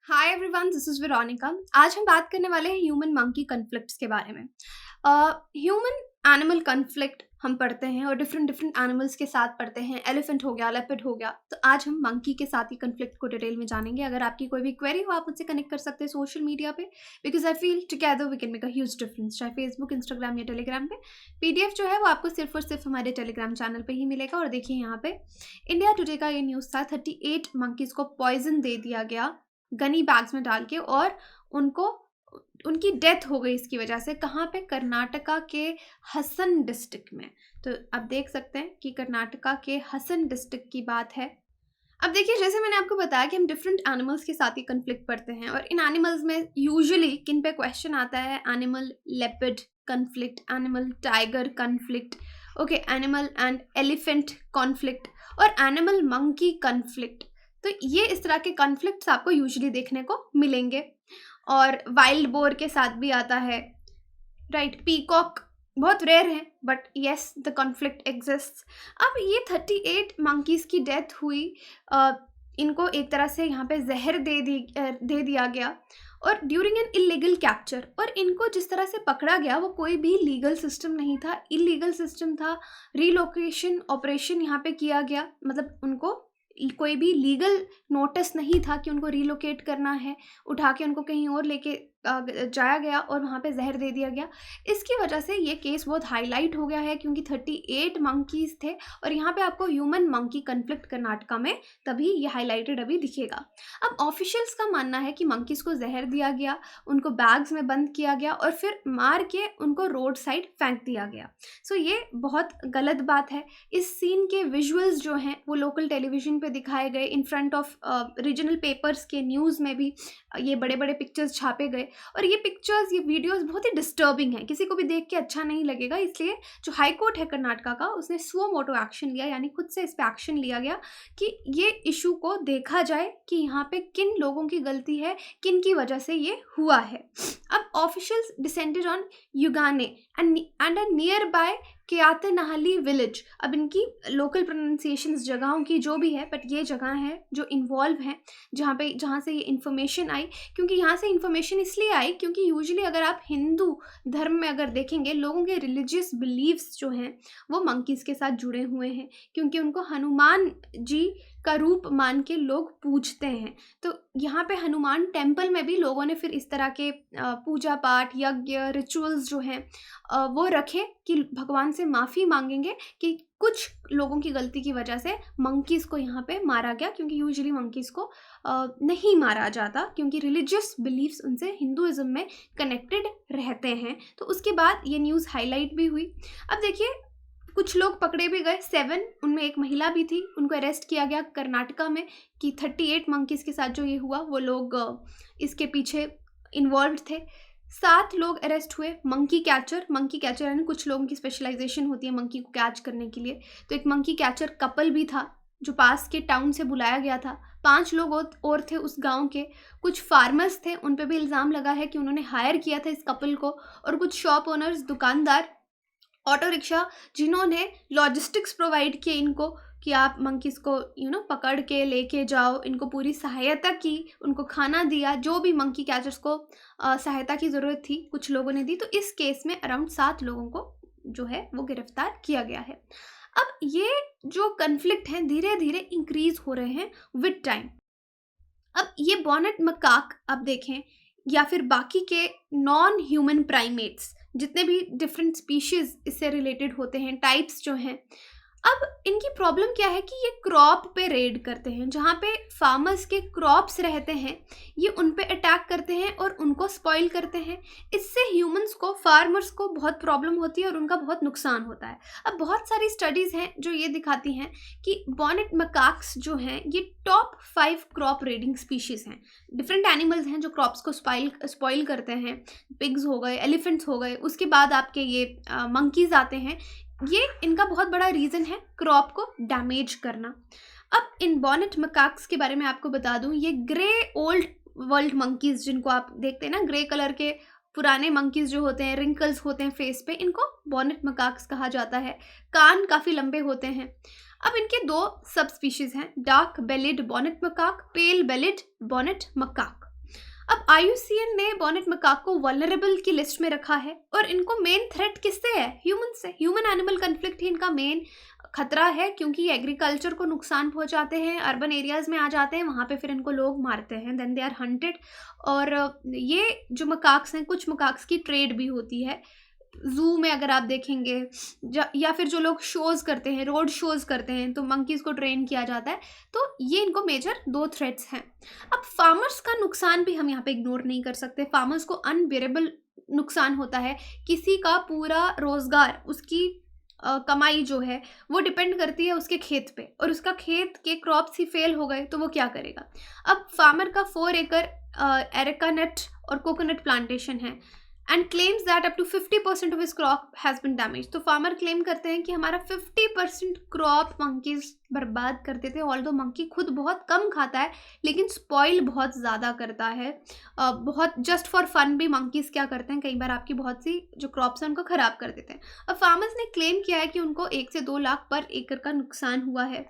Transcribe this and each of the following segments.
Hi everyone, this is Veronica. आज हम बात करने वाले हैं ह्यूमन मंकी कन्फ्लिक्ट्स के बारे में। ह्यूमन एनिमल कन्फ्लिक्ट हम पढ़ते हैं और डिफरेंट डिफरेंट एनिमल्स के साथ पढ़ते हैं। एलिफेंट हो गया, लेपर्ड हो गया। तो आज हम मंकी के साथ ही कन्फ्लिक्ट को डिटेल में जानेंगे। अगर आपकी कोई भी क्वेरी हो आप मुझसे कनेक्ट कर सकते हैं सोशल मीडिया पे, because I feel together we can make a huge difference, चाहे फेसबुक, इंस्टाग्राम या टेलीग्राम पे। पीडीएफ जो है वो आपको सिर्फ और सिर्फ हमारे टेलीग्राम चैनल पे ही मिलेगा। और देखिए यहाँ पे इंडिया टुडे का ये न्यूज़ था, 38 मंकीज को पॉइजन दे दिया गया गनी बैग्स में डाल के, और उनकी डेथ हो गई इसकी वजह से। कहाँ पे? कर्नाटका के हसन डिस्ट्रिक्ट में। तो अब देख सकते हैं कि कर्नाटका के हसन डिस्ट्रिक्ट की बात है। अब देखिए, जैसे मैंने आपको बताया कि हम डिफरेंट एनिमल्स के साथ ही कन्फ्लिक्ट पढ़ते हैं, और इन एनिमल्स में यूजुअली किन पे क्वेश्चन आता है? Animal leopard conflict, animal tiger conflict, okay, animal and elephant conflict, और एनिमल मंकी कन्फ्लिक्ट। तो ये इस तरह के कॉन्फ्लिक्ट्स आपको यूजुअली देखने को मिलेंगे। और वाइल्ड बोर के साथ भी आता है, राइट। पीकॉक बहुत रेयर है, but yes the conflict exists. अब ये 38 मंकीज की डेथ हुई। इनको एक तरह से यहाँ पे जहर दे दिया गया, और ड्यूरिंग एन इलीगल कैप्चर। और इनको जिस तरह से पकड़ा गया वो कोई भी लीगल सिस्टम नहीं था, इलीगल सिस्टम था। रीलोकेशन ऑपरेशन यहाँ पे किया गया, मतलब उनको कोई भी लीगल नोटिस नहीं था कि उनको रीलोकेट करना है, उठा के उनको कहीं और लेके जाया गया और वहाँ पे जहर दे दिया गया। इसकी वजह से ये केस बहुत हाईलाइट हो गया है, क्योंकि 38 मंकीज थे। और यहाँ पे आपको ह्यूमन मंकी कन्फ्लिक्ट कर्नाटका में तभी ये हाईलाइटेड अभी दिखेगा। अब ऑफिशियल्स का मानना है कि मंकीज को जहर दिया गया, उनको बैग्स में बंद किया गया और फिर मार के उनको रोड साइड फेंक दिया गया। सो ये बहुत गलत बात है। इस सीन के विजुअल्स जो हैं वो लोकल टेलीविजन पे दिखाए गए, in front of regional papers के न्यूज़ में भी ये बड़े बड़े पिक्चर्स छापे गए। और ये पिक्चर्स, ये वीडियोस बहुत ही डिस्टर्बिंग है, किसी को भी देख के अच्छा नहीं लगेगा। इसलिए जो हाई कोर्ट है कर्नाटका का, उसने सुओ मोटो एक्शन लिया, यानी खुद से इस पे एक्शन लिया गया कि ये इशू को देखा जाए कि यहाँ पे किन लोगों की गलती है, किन की वजह से ये हुआ है। अब ऑफिशियल्स डिसेंडेड ऑन युगाने एंड अ नियर बाय केयातनहली विलेज। अब इनकी लोकल प्रोनाउंसिएशंस जगहों की जो भी है, बट ये जगह है जो इन्वॉल्व है, जहाँ से ये इन्फॉर्मेशन आई। क्योंकि यहाँ से इन्फॉर्मेशन इसलिए आई क्योंकि यूजुअली अगर आप हिंदू धर्म में अगर देखेंगे, लोगों के रिलीजियस बिलीव्स जो हैं वो मंकीज़ के साथ जुड़े हुए हैं, क्योंकि उनको हनुमान जी का रूप मान के लोग पूजते हैं। तो यहाँ पे हनुमान टेम्पल में भी लोगों ने फिर इस तरह के पूजा पाठ, यज्ञ, रिचुअल्स जो हैं वो रखे कि भगवान से माफ़ी मांगेंगे कि कुछ लोगों की गलती की वजह से मंकीज़ को यहाँ पे मारा गया। क्योंकि यूजुअली मंकीज़ को नहीं मारा जाता, क्योंकि रिलीजियस बिलीव्स उनसे हिंदुइज्म में कनेक्टेड रहते हैं। तो उसके बाद ये न्यूज़ हाईलाइट भी हुई। अब देखिए, कुछ लोग पकड़े भी गए, 7, उनमें एक महिला भी थी। उनको अरेस्ट किया गया कर्नाटका में कि 38 मंकीज़ के साथ जो ये हुआ, वो लोग इसके पीछे इन्वॉल्व थे। 7 लोग अरेस्ट हुए। मंकी कैचर यानी कुछ लोगों की स्पेशलाइजेशन होती है मंकी को कैच करने के लिए। तो एक मंकी कैचर कपल भी था जो पास के टाउन से बुलाया गया था। 5 लोग और थे उस गांव के। कुछ फार्मर्स थे, उन पे भी इल्ज़ाम लगा है कि उन्होंने हायर किया था इस कपल को। और कुछ शॉप ओनर्स, दुकानदार, ऑटो रिक्शा, जिन्होंने लॉजिस्टिक्स प्रोवाइड किए इनको कि आप मंकीज़ को पकड़ के लेके जाओ। इनको पूरी सहायता की, उनको खाना दिया, जो भी मंकी कैचर्स को सहायता की ज़रूरत थी कुछ लोगों ने दी। तो इस केस में अराउंड 7 लोगों को जो है वो गिरफ्तार किया गया है। अब ये जो कन्फ्लिक्ट हैं धीरे धीरे इंक्रीज हो रहे हैं विद टाइम। अब ये बॉनेट मकाक आप देखें, या फिर बाकी के नॉन ह्यूमन प्राइमेट्स, जितने भी डिफरेंट स्पीशीज इससे रिलेटेड होते हैं, टाइप्स जो हैं, अब इनकी प्रॉब्लम क्या है कि ये क्रॉप पे रेड करते हैं। जहाँ पे फार्मर्स के क्रॉप्स रहते हैं, ये उन पे अटैक करते हैं और उनको स्पॉइल करते हैं। इससे ह्यूमंस को, फार्मर्स को बहुत प्रॉब्लम होती है और उनका बहुत नुकसान होता है। अब बहुत सारी स्टडीज़ हैं जो ये दिखाती हैं कि बॉनेट मकाक्स जो हैं ये टॉप 5 क्रॉप रेडिंग स्पीशीज़ हैं। डिफरेंट एनिमल्स हैं जो क्रॉप्स को स्पॉइल करते हैं। पिग्स हो गए, एलिफेंट्स हो गए, उसके बाद आपके ये मंकीज़ आते हैं। ये इनका बहुत बड़ा रीज़न है क्रॉप को डैमेज करना। अब इन बॉनेट मकाक्स के बारे में आपको बता दूं, ये ग्रे ओल्ड वर्ल्ड मंकीज़ जिनको आप देखते हैं ना, ग्रे कलर के पुराने मंकीज़ जो होते हैं, रिंकल्स होते हैं फेस पे, इनको बॉनेट मकाक्स कहा जाता है। कान काफ़ी लंबे होते हैं। अब इनके 2 सब स्पीशीज़ हैं, डार्क बेलिड बॉनेट मकाक, पेल बेलिड बॉनेट मकाक। अब IUCN ने बॉनेट मकाक को वल्नरेबल की लिस्ट में रखा है और इनको मेन थ्रेट किससे है? ह्यूमन से। ह्यूमन एनिमल कन्फ्लिक्ट ही इनका मेन खतरा है, क्योंकि एग्रीकल्चर को नुकसान पहुंचाते हैं, अर्बन एरियाज में आ जाते हैं, वहाँ पे फिर इनको लोग मारते हैं, देन दे आर हंटेड। और ये जो मकाक्स हैं, कुछ मकाक्स की ट्रेड भी होती है जू में, अगर आप देखेंगे, या फिर जो लोग शोज करते हैं, रोड शोज करते हैं, तो मंकीज को ट्रेन किया जाता है। तो ये इनको मेजर 2 थ्रेट्स हैं। अब फार्मर्स का नुकसान भी हम यहाँ पे इग्नोर नहीं कर सकते। फार्मर्स को अनबेरेबल नुकसान होता है। किसी का पूरा रोजगार, उसकी कमाई जो है वो डिपेंड करती है उसके खेत पे, और उसका खेत के क्रॉप्स ही फेल हो गए तो वो क्या करेगा? अब फार्मर का 4 एकड़ एरेका नट और कोकोनट प्लांटेशन है and claims that up to 50% of his crop has been damage. तो फार्मर क्लेम करते हैं कि हमारा 50% क्रॉप मंकीज बर्बाद कर देते हैं। ऑल्दो मंकी खुद बहुत कम खाता है, लेकिन स्पॉइल बहुत ज़्यादा करता है। बहुत जस्ट फॉर फन भी मंकीज क्या करते हैं, कई बार आपकी बहुत सी जो क्रॉप्स हैं उनको ख़राब कर देते हैं। अब फार्मर्स ने क्लेम किया है कि उनको 1 से 2 लाख पर एकड़ का नुकसान हुआ है।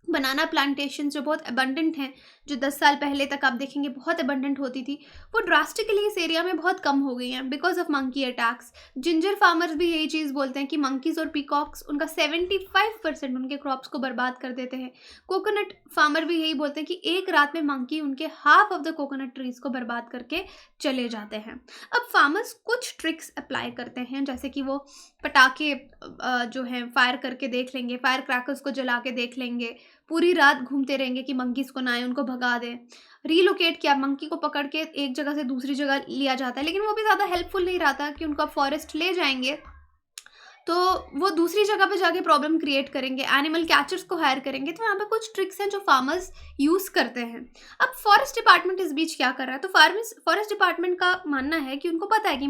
बनाना प्लांटेशन जो बहुत अबंडेंट हैं, जो 10 साल पहले तक आप देखेंगे बहुत अबंडेंट होती थी, वो ड्रास्टिकली इस एरिया में बहुत कम हो गई हैं because of monkey attacks. Ginger farmers भी यही चीज़ बोलते हैं कि मंकीज और पीकॉक्स उनका 75% उनके क्रॉप्स को बर्बाद कर देते हैं। कोकोनट फार्मर भी यही बोलते हैं कि एक रात में मंकी उनके half of the coconut trees को बर्बाद करके चले जाते हैं। अब फार्मर्स कुछ ट्रिक्स अप्लाई करते हैं, जैसे कि वो पटाखे जो हैं फायर करके देख लेंगे, फायर क्रैकर्स को जला के देख लेंगे, पूरी रात घूमते रहेंगे कि मंकीज को ना आए, उनको भगा दें। रीलोकेट किया, मंकी को पकड़ के एक जगह से दूसरी जगह लिया जाता है, लेकिन वो भी ज़्यादा हेल्पफुल नहीं रहता कि उनको आप फॉरेस्ट ले जाएंगे तो वो दूसरी जगह पे जाके प्रॉब्लम क्रिएट करेंगे, एनिमल कैचर्स को हायर करेंगे। तो यहाँ पे कुछ ट्रिक्स हैं जो फार्मर्स यूज़ करते हैं। अब फॉरेस्ट डिपार्टमेंट इस बीच क्या कर रहा है? तो फॉरेस्ट डिपार्टमेंट का मानना है कि उनको पता है कि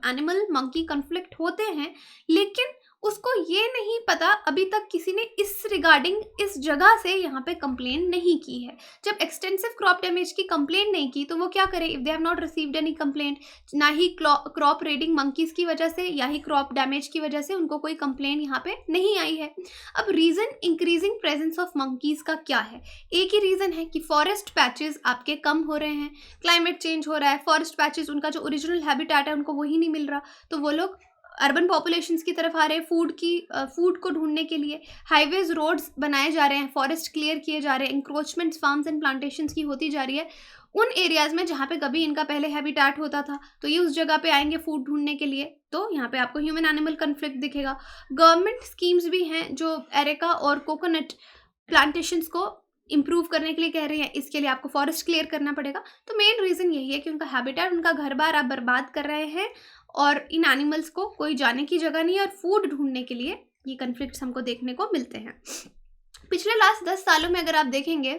एनिमल मंकी कन्फ्लिक्ट होते हैं, लेकिन उसको ये नहीं पता अभी तक किसी ने इस रिगार्डिंग इस जगह से यहाँ पे कंप्लेन नहीं की है। जब एक्सटेंसिव क्रॉप डैमेज की कंप्लेन नहीं की तो वो क्या करें? If they have not received any complaint, ना ही क्रॉप रेडिंग मंकीज की वजह से या ही क्रॉप डैमेज की वजह से उनको कोई कंप्लेन यहाँ पे नहीं आई है। अब reason increasing presence of monkeys का क्या है? एक ही रीज़न है कि फॉरेस्ट पैचेस आपके कम हो रहे हैं, क्लाइमेट चेंज हो रहा है, फॉरेस्ट पैचेस उनका जो ओरिजिनल हैबिटेट है उनको वही नहीं मिल रहा, तो वो लोग अर्बन पॉपुलेशंस की तरफ आ रहे हैं फूड को ढूंढने के लिए। हाईवेज रोड्स बनाए जा रहे हैं, फॉरेस्ट क्लियर किए जा रहे हैं, इंक्रोचमेंट्स फार्म्स एंड प्लांटेशंस की होती जा रही है उन एरियाज में जहाँ पे कभी इनका पहले हैबिटेट होता था, तो ये उस जगह पे आएंगे फूड ढूंढने के लिए। तो यहाँ पे आपको ह्यूमन एनिमल कन्फ्लिक्ट दिखेगा। गवर्नमेंट स्कीम्स भी हैं जो एरेका और कोकोनट प्लांटेशंस को इम्प्रूव करने के लिए कह रहे हैं, इसके लिए आपको फॉरेस्ट क्लियर करना पड़ेगा। तो मेन रीज़न यही है कि उनका हैबिटेट, उनका घर बार आप बर्बाद कर रहे हैं और इन एनिमल्स को कोई जाने की जगह नहीं है, और फूड ढूंढने के लिए ये कन्फ्लिक्ट्स हमको देखने को मिलते हैं। पिछले लास्ट 10 सालों में अगर आप देखेंगे,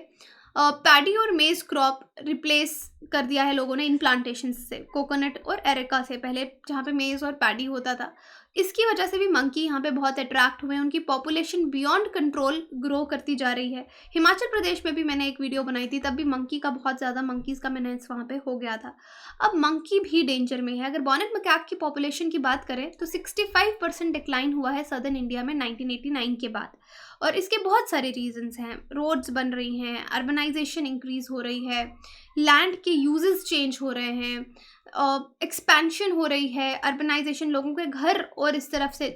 पैडी और मेज क्रॉप रिप्लेस कर दिया है लोगों ने इन प्लांटेशंस से, कोकोनट और एरेका से। पहले जहाँ पे मेज और पैडी होता था, इसकी वजह से भी मंकी यहाँ पे बहुत अट्रैक्ट हुए हैं, उनकी पॉपुलेशन बियॉन्ड कंट्रोल ग्रो करती जा रही है। हिमाचल प्रदेश में भी मैंने एक वीडियो बनाई थी, तब भी मंकी का बहुत ज़्यादा, मंकीज़ का मेनेस वहाँ पे हो गया था। अब मंकी भी डेंजर में है। अगर बॉनेट मैकाक की पॉपुलेशन की बात करें तो 65% डिक्लाइन हुआ है सदर्न इंडिया में 1989 के बाद, और इसके बहुत सारे रीजंस हैं। रोड्स बन रही हैं, अर्बनाइजेशन इंक्रीज हो रही है, लैंड के यूजेस चेंज हो रहे हैं, एक्सपेंशन हो रही है, अर्बनाइजेशन, लोगों के घर और इस तरफ से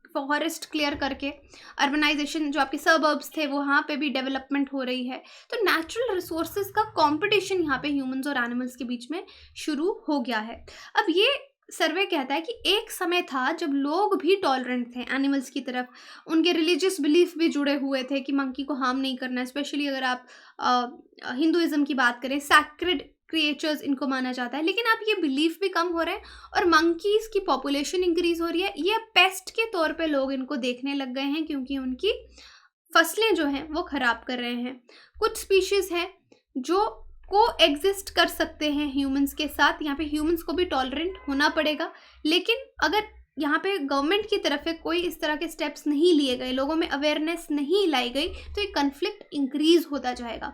फॉरेस्ट क्लियर करके अर्बनाइजेशन, जो आपके सबर्ब्स थे वहाँ पे भी डेवलपमेंट हो रही है। तो नेचुरल रिसोर्सेज का कंपटीशन यहाँ पे ह्यूमंस और एनिमल्स के बीच में शुरू हो गया है। अब ये सर्वे कहता है कि एक समय था जब लोग भी टॉलरेंट थे एनिमल्स की तरफ, उनके रिलीजियस बिलीफ भी जुड़े हुए थे कि मंकी को हार्म नहीं करना है। स्पेशली अगर आप हिंदुइज्म की बात करें, सैक्रेड क्रिएचर्स इनको माना जाता है। लेकिन अब ये बिलीफ भी कम हो रहे हैं और मंकीज़ की पॉपुलेशन इंक्रीज हो रही है। ये पेस्ट के तौर पे लोग इनको देखने लग गए हैं, क्योंकि उनकी फसलें जो हैं वो ख़राब कर रहे हैं। कुछ स्पीशीज़ हैं जो को एग्जिस्ट कर सकते हैं ह्यूमंस के साथ, यहाँ पे ह्यूमंस को भी टॉलरेंट होना पड़ेगा। लेकिन अगर यहाँ पे गवर्नमेंट की तरफ से कोई इस तरह के स्टेप्स नहीं लिए गए, लोगों में अवेयरनेस नहीं लाई गई, तो ये कन्फ्लिक्ट इंक्रीज होता जाएगा।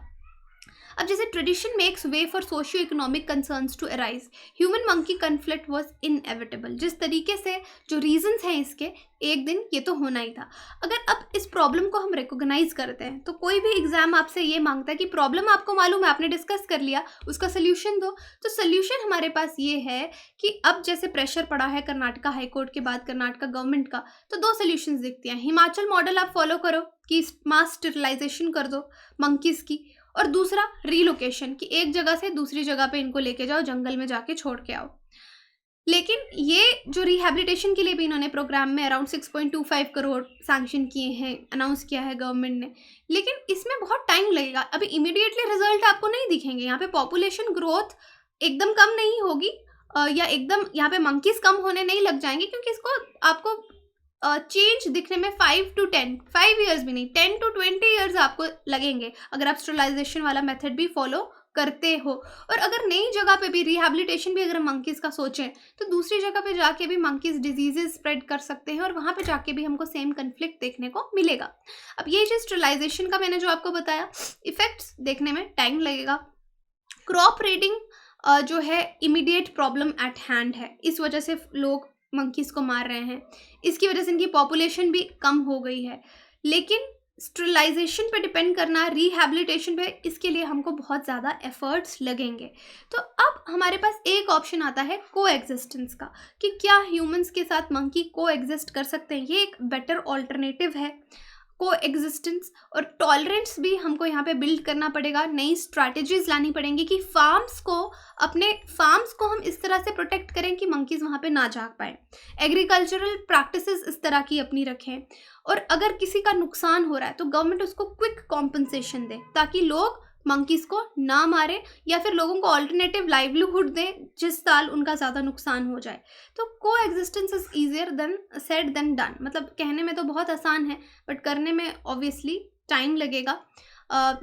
अब जैसे tradition makes way for socio economic concerns to arise, human monkey conflict was inevitable. जिस तरीके से जो रीजंस हैं इसके, एक दिन ये तो होना ही था। अगर अब इस प्रॉब्लम को हम रिकॉग्नाइज करते हैं, तो कोई भी एग्जाम आपसे ये मांगता है कि प्रॉब्लम आपको मालूम है, आपने डिस्कस कर लिया, उसका सोल्यूशन दो। तो सोल्यूशन हमारे पास ये है कि अब जैसे प्रेशर पड़ा है कर्नाटका हाईकोर्ट के बाद कर्नाटका गवर्नमेंट का, तो दो सोल्यूशंस दिखती हैं। हिमाचल मॉडल आप फॉलो करो कि मास स्टेरिलाइजेशन कर दो मंकीज की, और दूसरा रीलोकेशन, कि एक जगह से दूसरी जगह पे इनको लेके जाओ, जंगल में जाके छोड़ के आओ। लेकिन ये जो रिहैबिलिटेशन के लिए भी इन्होंने प्रोग्राम में अराउंड 6.25 करोड़ सैंक्शन किए हैं, अनाउंस किया है गवर्नमेंट ने, लेकिन इसमें बहुत टाइम लगेगा। अभी इमीडिएटली रिजल्ट आपको नहीं दिखेंगे। यहाँ पे पॉपुलेशन ग्रोथ एकदम कम नहीं होगी, या एकदम यहाँ पे मंकीज कम होने नहीं लग जाएंगे, क्योंकि इसको आपको चेंज दिखने में 5 ईयर्स भी नहीं, 10 to 20 ईयर्स आपको लगेंगे अगर आप स्टेरिलाइजेशन वाला मेथड भी फॉलो करते हो। और अगर नई जगह पे भी रिहैबिलिटेशन भी अगर मंकीज का सोचें, तो दूसरी जगह पे जाके भी मंकीज डिजीजेस स्प्रेड कर सकते हैं, और वहाँ पे जाके भी हमको सेम कन्फ्लिक्ट देखने को मिलेगा। अब ये चीज़ स्टेरिलाइजेशन का मैंने जो आपको बताया, इफेक्ट्स देखने में टाइम लगेगा। क्रॉप रेडिंग जो है इमीडिएट प्रॉब्लम एट हैंड है, इस वजह से लोग मंकीज को मार रहे हैं, इसकी वजह से इनकी पॉपुलेशन भी कम हो गई है। लेकिन स्टेरिलाइजेशन पे डिपेंड करना, रिहैबिलिटेशन पे, इसके लिए हमको बहुत ज़्यादा एफर्ट्स लगेंगे। तो अब हमारे पास एक ऑप्शन आता है को एग्जिस्टेंस का, कि क्या ह्यूमंस के साथ मंकी को एग्जिस्ट कर सकते हैं। ये एक बेटर ऑल्टरनेटिव है को एग्जिस्टेंस। और टॉलरेंस भी हमको यहाँ पे बिल्ड करना पड़ेगा, नई स्ट्रैटेजीज लानी पड़ेंगी कि अपने फार्म्स को हम इस तरह से प्रोटेक्ट करें कि मंकीज वहाँ पे ना जा पाए। एग्रीकल्चरल प्रैक्टिसेस इस तरह की अपनी रखें, और अगर किसी का नुकसान हो रहा है तो गवर्नमेंट उसको क्विक कॉम्पनसेशन दे, ताकि लोग मंकीज को ना मारे, या फिर लोगों को ऑल्टरनेटिव लाइवलीहुड दें जिस साल उनका ज़्यादा नुकसान हो जाए। तो coexistence is easier than said than done. मतलब कहने में तो बहुत आसान है, बट करने में ऑब्वियसली टाइम लगेगा।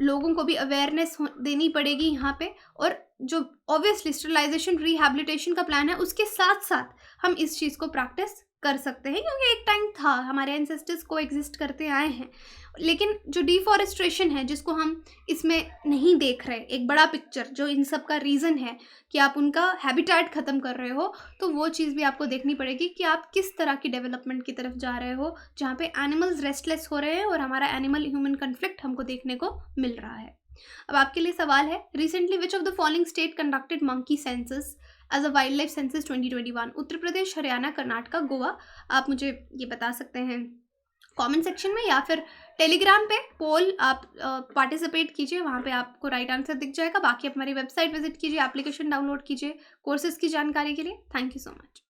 लोगों को भी अवेयरनेस देनी पड़ेगी यहाँ पे, और जो ऑब्वियसली स्टेरिलाइजेशन रिहैबिलिटेशन का प्लान है, उसके साथ साथ हम इस चीज़ को प्रैक्टिस कर सकते हैं, क्योंकि एक टाइम था हमारे एंसेस्टर्स को एग्जिस्ट करते आए हैं। लेकिन जो डिफॉरेस्ट्रेशन है, जिसको हम इसमें नहीं देख रहे, एक बड़ा पिक्चर जो इन सब का रीज़न है कि आप उनका हैबिटेट ख़त्म कर रहे हो, तो वो चीज़ भी आपको देखनी पड़ेगी कि आप किस तरह की डेवलपमेंट की तरफ जा रहे हो, जहाँ पे एनिमल्स रेस्टलेस हो रहे हैं और हमारा एनिमल ह्यूमन कन्फ्लिक्ट हमको देखने को मिल रहा है। अब आपके लिए सवाल है, recently which of the following state conducted monkey census as a wild life census 2021? Uttar Pradesh, Haryana, Karnataka, Goa. आप मुझे ये बता सकते हैं कमेंट सेक्शन में, या फिर टेलीग्राम पे पोल आप पार्टिसिपेट कीजिए, वहाँ पे आपको राइट आंसर दिख जाएगा। बाकी आप हमारी वेबसाइट विजिट कीजिए, एप्लीकेशन डाउनलोड कीजिए कोर्सेज की जानकारी के लिए। Thank you so much.